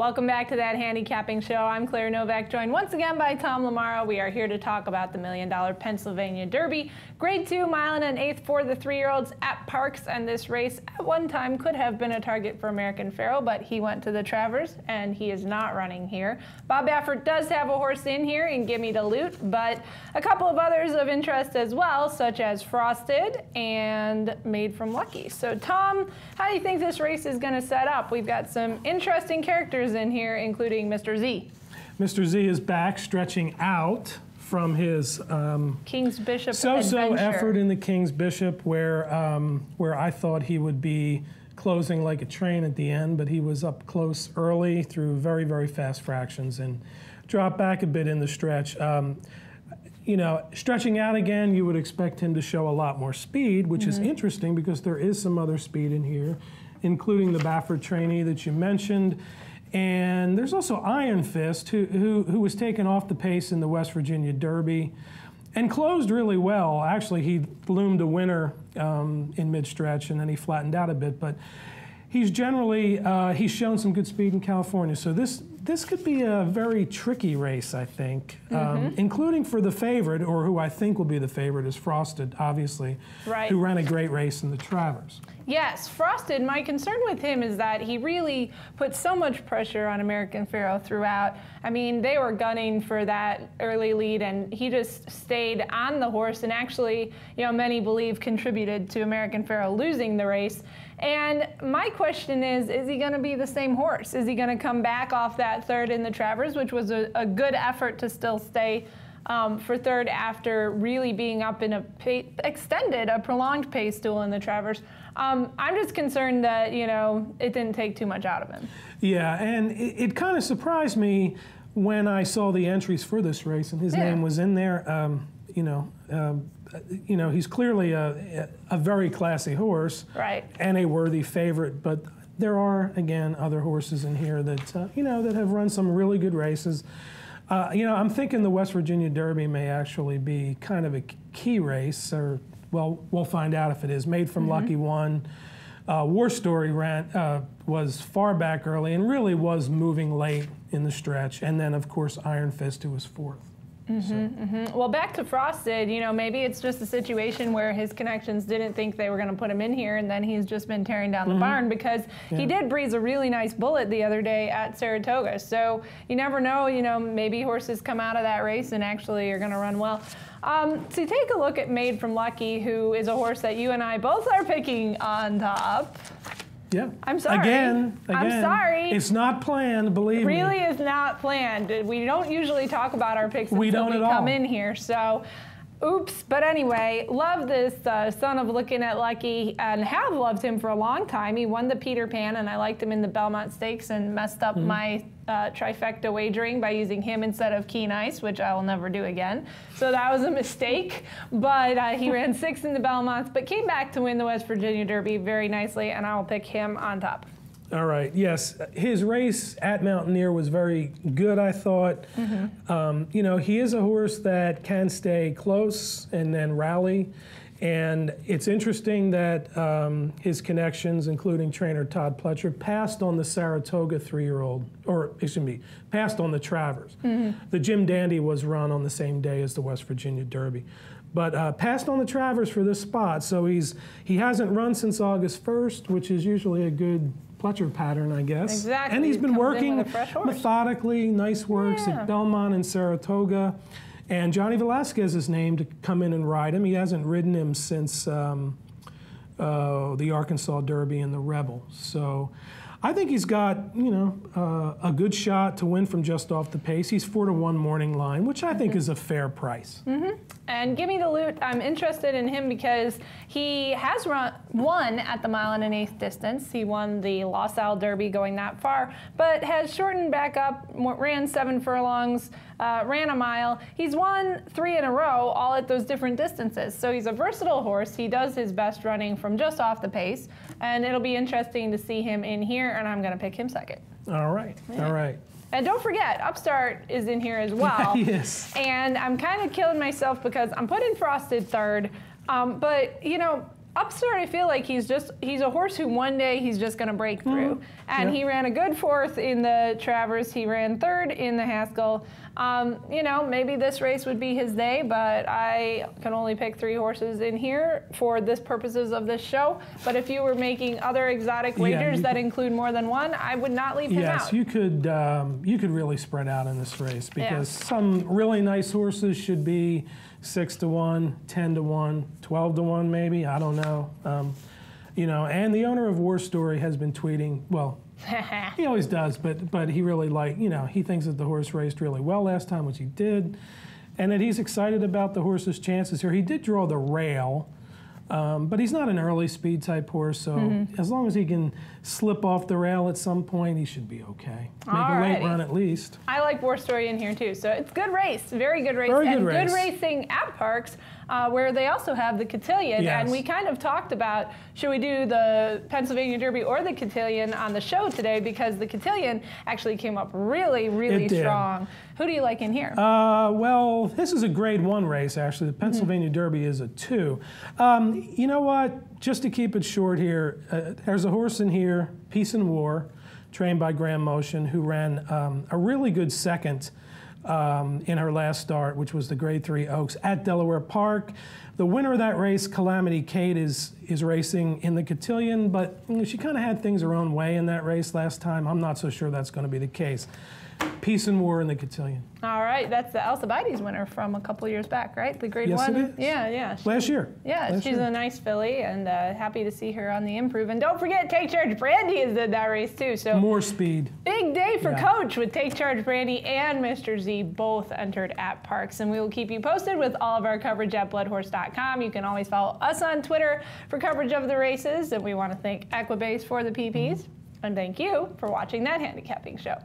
Welcome back to That Handicapping Show. I'm Claire Novak, joined once again by Tom LaMarra. We are here to talk about the $1 Million Pennsylvania Derby. Grade 2, mile and 1/8 for the 3-year-olds at Parks, and this race at one time could have been a target for American Pharoah, but he went to the Travers, and he is not running here. Bob Baffert does have a horse in here in Gimme the Loot, but a couple of others of interest as well, such as Frosted and Made from Lucky. So, Tom, how do you think this race is going to set up? We've got some interesting characters in here, including Mr. Z. Mr. Z is back, stretching out from his King's Bishop so-so adventure. effort in the King's Bishop, where I thought he would be closing like a train at the end, but he was up close early through very, very fast fractions and dropped back a bit in the stretch. You know, stretching out again, you would expect him to show a lot more speed, which is interesting because there is some other speed in here, including the Baffert trainee that you mentioned. And there's also Iron Fist, who was taken off the pace in the West Virginia Derby and closed really well. Actually, he loomed a winner in mid-stretch, and then he flattened out a bit. But he's generally, he's shown some good speed in California. So this could be a very tricky race, I think, including for the favorite, or who I think will be the favorite, is Frosted, obviously, who ran a great race in the Travers. Yes, Frosted, my concern with him is that he really put so much pressure on American Pharoah throughout. I mean, they were gunning for that early lead, and he just stayed on the horse and actually, you know, many believe contributed to American Pharoah losing the race. And my question is he going to be the same horse? Is he going to come back off that third in the Travers, which was a good effort to still stay for third after really being up in a prolonged pace duel in the Travers? I'm just concerned that, you know, it didn't take too much out of him. Yeah, and it kind of surprised me when I saw the entries for this race and his name was in there. You know, he's clearly a very classy horse, and a worthy favorite. But there are, again, other horses in here that you know, that have run some really good races. You know, I'm thinking the West Virginia Derby may actually be kind of a key race, or well, we'll find out if it is. Made from Lucky won. War Story was far back early and really was moving late in the stretch, and then of course Iron Fist, who was fourth. Well, back to Frosted, you know, maybe it's just a situation where his connections didn't think they were going to put him in here, and then he's just been tearing down the barn, because he did breeze a really nice bullet the other day at Saratoga. So you never know, you know, maybe horses come out of that race and actually are going to run well. So take a look at Made from Lucky, who is a horse that you and I both are picking on top. Yeah. I'm sorry. Again, I'm sorry. It's not planned, believe me. It really is not planned. We don't usually talk about our picks until we come in here, so oops. But anyway, love this son of Looking at Lucky, and have loved him for a long time. He won the Peter Pan, and I liked him in the Belmont Stakes and messed up my trifecta wagering by using him instead of Keen Ice, which I will never do again. So that was a mistake. But he ran 6th in the Belmonts, but came back to win the West Virginia Derby very nicely, and I will pick him on top. All right, yes. His race at Mountaineer was very good, I thought. You know, he is a horse that can stay close and then rally. And it's interesting that his connections, including trainer Todd Pletcher, passed on the Saratoga 3-year-old, or excuse me, passed on the Travers. The Jim Dandy was run on the same day as the West Virginia Derby. But passed on the Travers for this spot. So he hasn't run since August 1st, which is usually a good Pletcher pattern, I guess. Exactly. And he's been working methodically, nice works at Belmont and Saratoga. And Johnny Velasquez is named to come in and ride him. He hasn't ridden him since the Arkansas Derby and the Rebel. So I think he's got, you know, a good shot to win from just off the pace. He's 4-to-1 morning line, which I think is a fair price. And Gimme the Loot, I'm interested in him because he has won at the 1 1/8 distance. He won the Los Al Derby going that far, but has shortened back up, ran 7 furlongs, ran a mile. He's won 3 in a row, all at those different distances. So he's a versatile horse. He does his best running from just off the pace, and it'll be interesting to see him in here, and I'm going to pick him second. All right, all right. And don't forget, Upstart is in here as well. Yes. And I'm kind of killing myself because I'm putting Frosted third, but, you know, Upstart, I feel like he's a horse who one day he's just going to break through. And he ran a good fourth in the Travers. He ran third in the Haskell. You know, maybe this race would be his day, but I can only pick 3 horses in here for this purposes of this show. But if you were making other exotic wagers that include more than one, I would not leave him out. Yes, you could really spread out in this race because some really nice horses should be 6 to 1, 10 to 1, 12 to 1 maybe, I don't know. You know, and the owner of War Story has been tweeting, well, he always does, but he really he thinks that the horse raced really well last time, which he did, and that he's excited about the horse's chances here. He did draw the rail, but he's not an early speed type horse, so as long as he can slip off the rail at some point, he should be okay. Make a late run at least. I like War Story in here too, so it's good race, very good race, good racing at Parks, where they also have the Cotillion, and we kind of talked about should we do the Pennsylvania Derby or the Cotillion on the show today, because the Cotillion actually came up really, really strong. Who do you like in here? Well, this is a grade 1 race, actually. The Pennsylvania Derby is a 2. You know what? Just to keep it short here, there's a horse in here, Peace and War, trained by Graham Motion, who ran a really good second in her last start, which was the Grade 3 Oaks at Delaware Park. The winner of that race, Calamity Kate, is racing in the Cotillion, but she kind of had things her own way in that race last time. I'm not so sure that's going to be the case. Peace and War in the Cotillion. All right, that's the Alcibiades winner from a couple years back, right? The Grade 1. Yes, it is. Yeah. Last year. Yeah, she's a nice filly, and happy to see her on the improve. And don't forget, Take Charge Brandy is in that race too. So more speed. Big day for Coach with Take Charge Brandy and Mr. Z both entered at Parks, and we will keep you posted with all of our coverage at bloodhorse.com. You can always follow us on Twitter for coverage of the races, and we want to thank Equibase for the PPs, and thank you for watching that handicapping show.